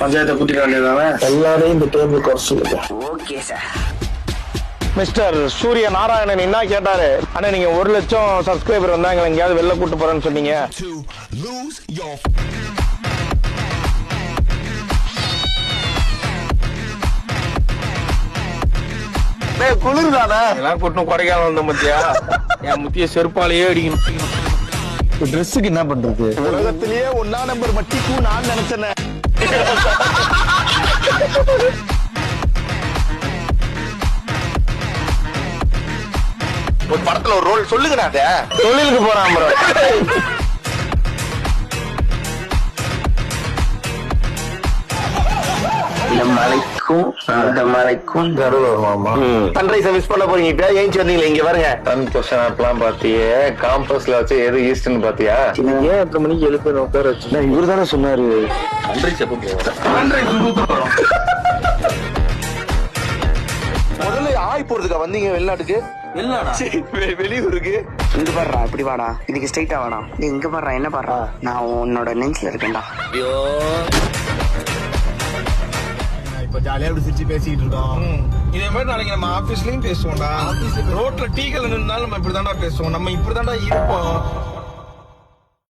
பஞ்சாயத்தை கூட்டிட வேண்டியதானே? எல்லாரையும் இந்த டேபிள் குறைச்சு. Okay sir. மிஸ்டர் சூரிய நாராயணன் என்ன கேட்டாரு? அண்ணா நீங்க 1 லட்சம் சப்ஸ்கிரைபர் வந்தா எங்களை எங்கேயாவது வெளில கூட்டு போறேன்னு சொன்னீங்க. குளிர்தானே எல்லாம் கூட்டம் கொடைக்கானல் வந்த மத்தியா என் முத்திய செருப்பாலேயே அடிக்கணும். ட்ரெஸ்ஸுக்கு என்ன பண்றது? உலகத்திலேயே 1 நம்பர் மட்டிக்கும் நான் நினைச்சேன். ஒரு படத்துல ஒரு ரோல் சொல்லுங்க. தொழிலுக்கு போறான் ப்ரோ. இந்த மலைக்கும் அந்த மலைக்கும் வருமாமா சன்ரைஸ் மிஸ் பண்ண போறீங்க. இப்ப ஏஞ்சி வந்தீங்களா? இங்க பாருங்க. சன் கொஸ்டின் ஆப்லாம் பாத்தியே, காம்பஸ்ல வச்சு எது ஈஸ்ட்னு பாத்தியா? ஏன் 8 மணிக்கு எழுப்பி உட்கார வச்சு? இவரு தானே சொன்னாரு. முதல்ல ஆய் போறதுக்கா வந்தீங்க வெளிநாட்டுக்கு? வெளியூருக்கு இங்க பாடுறா, இப்படி வாடா, இதுக்கு ஸ்ட்ரைட்டா வாடா. நீ இங்க பாடுறா, என்ன பாடுறா? நான் உன்னோட நெஞ்சில இருக்கேன்டா. இப்ப ஜாலியா இப்படி சிரிச்சு பேசிட்டு இருக்கோம். இதே மாதிரி நாளைக்கு நம்ம ஆபீஸ்லயும் பேசுவோம்டா. ரோட்ல டீ கடைல நின்னாலும் நம்ம இப்படிதான்டா பேசுவோம். நம்ம இப்படிதான்டா இருப்போம்.